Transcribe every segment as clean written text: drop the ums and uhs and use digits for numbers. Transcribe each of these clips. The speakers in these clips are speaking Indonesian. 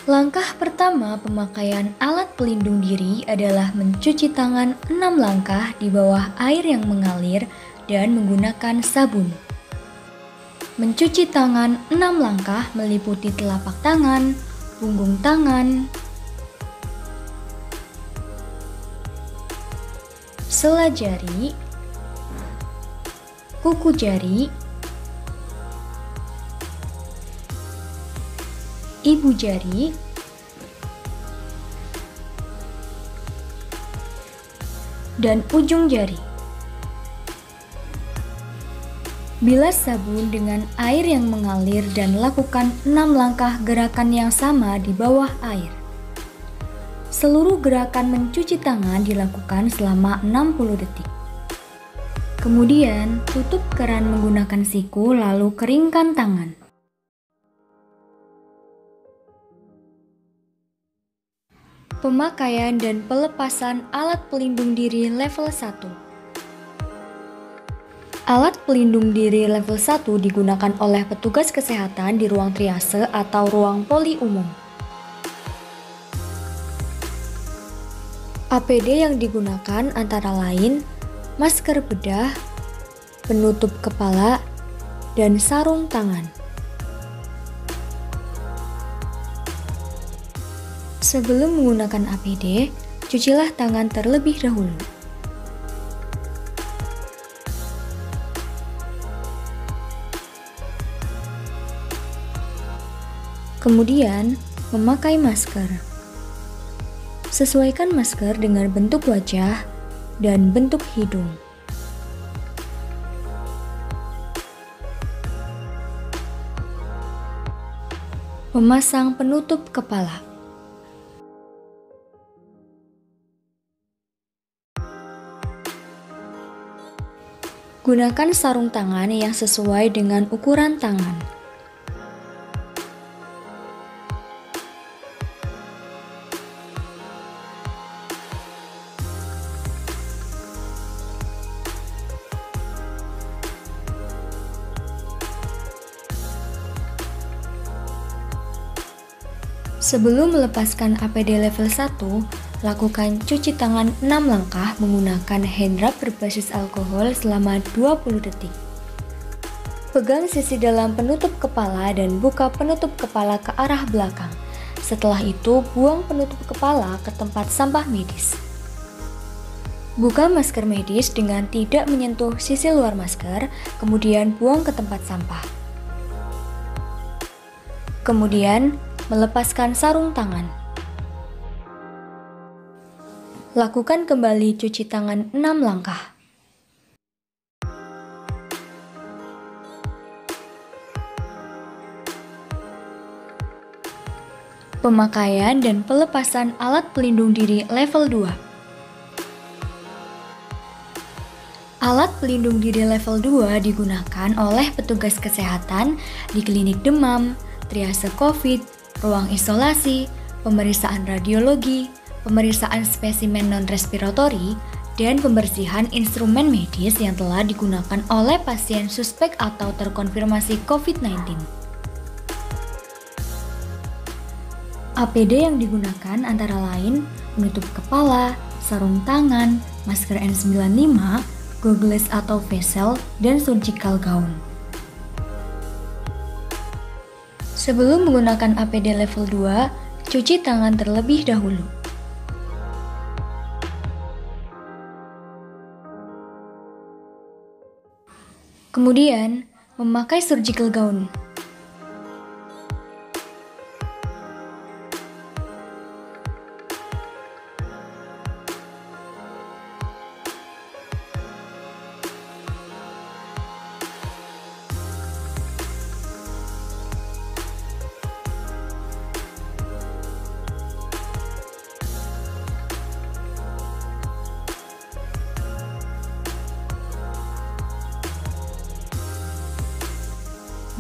Langkah pertama pemakaian alat pelindung diri adalah mencuci tangan 6 langkah di bawah air yang mengalir dan menggunakan sabun. Mencuci tangan 6 langkah meliputi telapak tangan, punggung tangan, sela jari, kuku jari, ibu jari, dan ujung jari. Bilas sabun dengan air yang mengalir dan lakukan 6 langkah gerakan yang sama di bawah air. Seluruh gerakan mencuci tangan dilakukan selama 60 detik. Kemudian, tutup keran menggunakan siku lalu keringkan tangan. Pemakaian dan pelepasan alat pelindung diri level 1. Alat pelindung diri level 1 digunakan oleh petugas kesehatan di ruang triase atau ruang poli umum. APD yang digunakan antara lain masker bedah, penutup kepala, dan sarung tangan. Sebelum menggunakan APD, cucilah tangan terlebih dahulu. Kemudian, memakai masker. Sesuaikan masker dengan bentuk wajah dan bentuk hidung. Memasang penutup kepala. Gunakan sarung tangan yang sesuai dengan ukuran tangan. Sebelum melepaskan APD level 1, lakukan cuci tangan 6 langkah menggunakan hand rub berbasis alkohol selama 20 detik. Pegang sisi dalam penutup kepala dan buka penutup kepala ke arah belakang. Setelah itu, buang penutup kepala ke tempat sampah medis. Buka masker medis dengan tidak menyentuh sisi luar masker, kemudian buang ke tempat sampah. Kemudian, melepaskan sarung tangan. Lakukan kembali cuci tangan 6 langkah. Pemakaian dan pelepasan alat pelindung diri level 2. Alat pelindung diri level 2 digunakan oleh petugas kesehatan di klinik demam, triase COVID, ruang isolasi, pemeriksaan radiologi, pemeriksaan spesimen non-respiratori, dan pembersihan instrumen medis yang telah digunakan oleh pasien suspek atau terkonfirmasi COVID-19. APD yang digunakan antara lain penutup kepala, sarung tangan, masker N95, goggles atau face shield, dan surgical gown. Sebelum menggunakan APD level 2, cuci tangan terlebih dahulu. Kemudian, memakai surgical gown.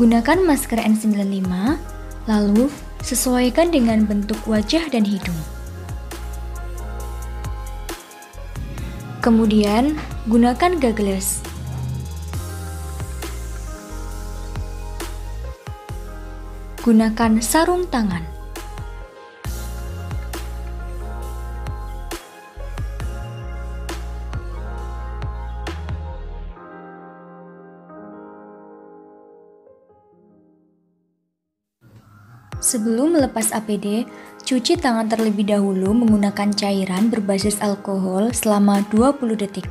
Gunakan masker N95, lalu sesuaikan dengan bentuk wajah dan hidung. Kemudian, gunakan goggles. Gunakan sarung tangan. Sebelum melepas APD, cuci tangan terlebih dahulu menggunakan cairan berbasis alkohol selama 20 detik.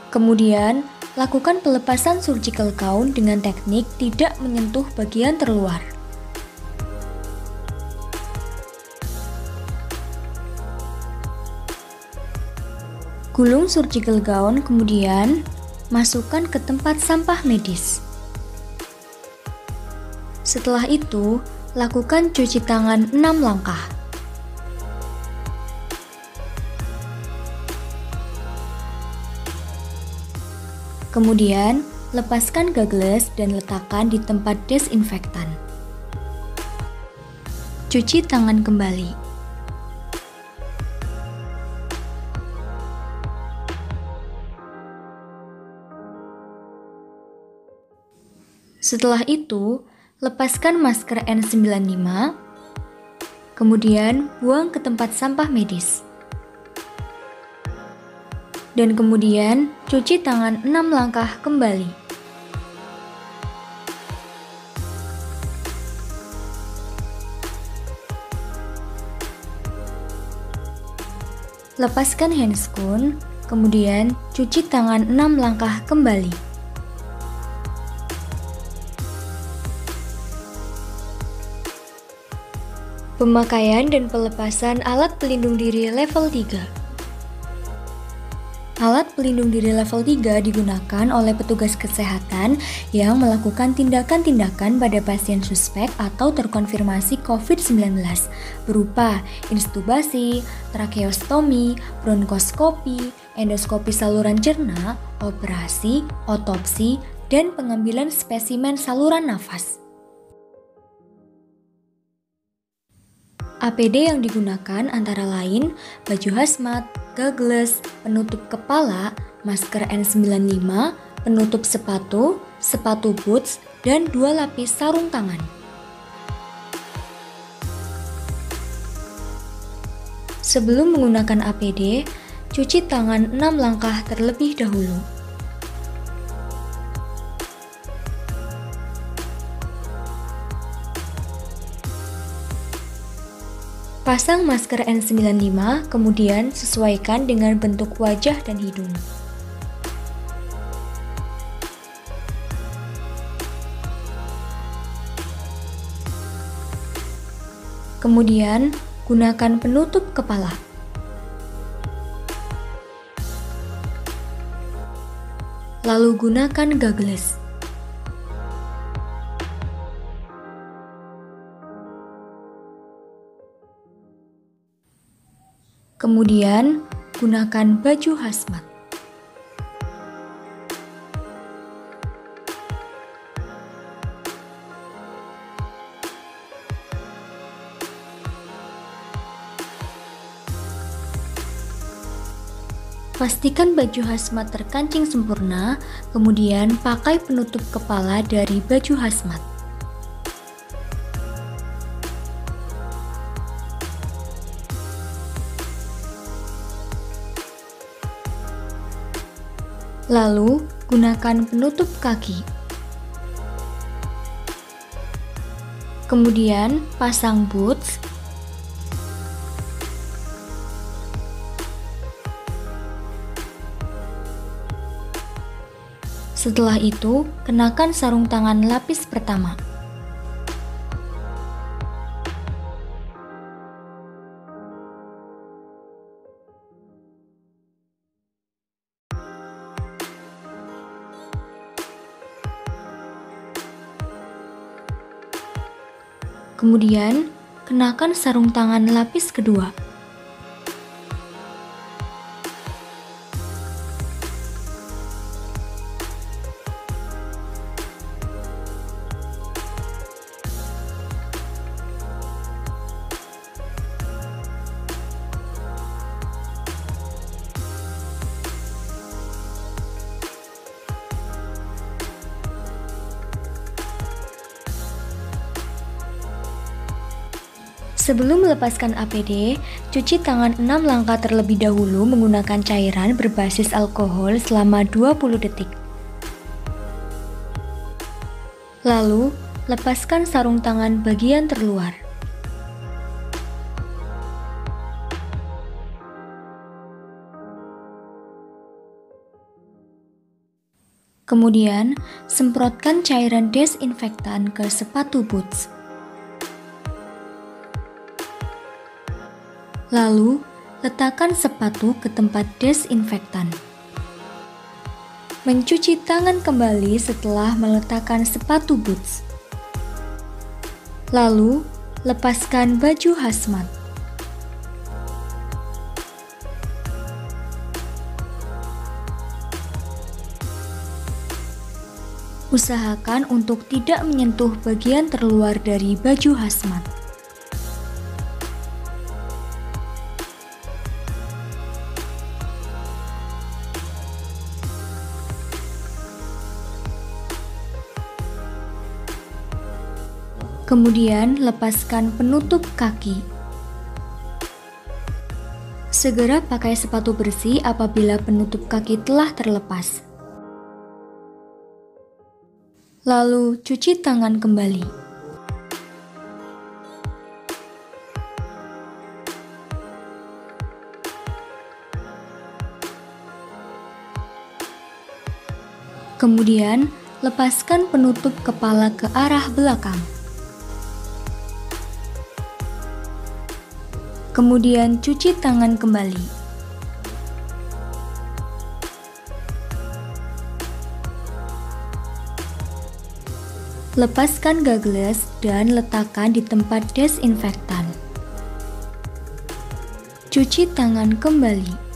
Kemudian, lakukan pelepasan surgical gown dengan teknik tidak menyentuh bagian terluar. Gulung surgical gown, kemudian masukkan ke tempat sampah medis. Setelah itu, lakukan cuci tangan 6 langkah. Kemudian, lepaskan goggles dan letakkan di tempat desinfektan. Cuci tangan kembali. Setelah itu, lepaskan masker N95, kemudian buang ke tempat sampah medis. Dan kemudian cuci tangan 6 langkah kembali. Lepaskan handscoon, kemudian cuci tangan 6 langkah kembali. Pemakaian dan pelepasan alat pelindung diri level 3. Alat pelindung diri level 3 digunakan oleh petugas kesehatan yang melakukan tindakan-tindakan pada pasien suspek atau terkonfirmasi COVID-19 berupa intubasi, tracheostomi, bronkoskopi, endoskopi saluran cerna, operasi, otopsi, dan pengambilan spesimen saluran nafas. APD yang digunakan antara lain baju hazmat, goggles, penutup kepala, masker N95, penutup sepatu, sepatu boots, dan 2 lapis sarung tangan. Sebelum menggunakan APD, cuci tangan 6 langkah terlebih dahulu. Pasang masker N95, kemudian sesuaikan dengan bentuk wajah dan hidung. Kemudian, gunakan penutup kepala. Lalu gunakan goggles. Kemudian, gunakan baju hazmat. Pastikan baju hazmat terkancing sempurna, kemudian pakai penutup kepala dari baju hazmat. Lalu, gunakan penutup kaki. Kemudian, pasang boots. Setelah itu, kenakan sarung tangan lapis pertama. Kemudian, kenakan sarung tangan lapis kedua. Sebelum melepaskan APD, cuci tangan 6 langkah terlebih dahulu menggunakan cairan berbasis alkohol selama 20 detik. Lalu, lepaskan sarung tangan bagian terluar. Kemudian, semprotkan cairan desinfektan ke sepatu boots. Lalu, letakkan sepatu ke tempat desinfektan. Mencuci tangan kembali setelah meletakkan sepatu boots. Lalu, lepaskan baju hazmat. Usahakan untuk tidak menyentuh bagian terluar dari baju hazmat. Kemudian, lepaskan penutup kaki. Segera pakai sepatu bersih apabila penutup kaki telah terlepas. Lalu, cuci tangan kembali. Kemudian, lepaskan penutup kepala ke arah belakang. Kemudian, cuci tangan kembali. Lepaskan goggles dan letakkan di tempat desinfektan. Cuci tangan kembali.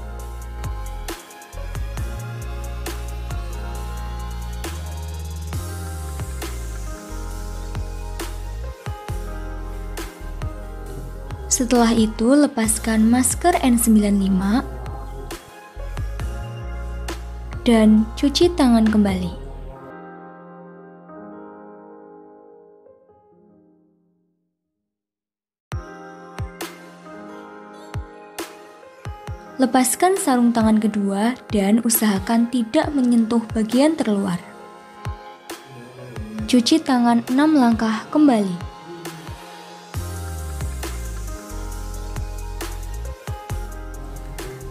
Setelah itu, lepaskan masker N95 dan cuci tangan kembali. Lepaskan sarung tangan kedua dan usahakan tidak menyentuh bagian terluar. Cuci tangan 6 langkah kembali.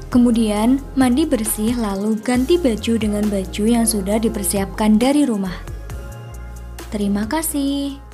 Kemudian, mandi bersih lalu ganti baju dengan baju yang sudah dipersiapkan dari rumah. Terima kasih.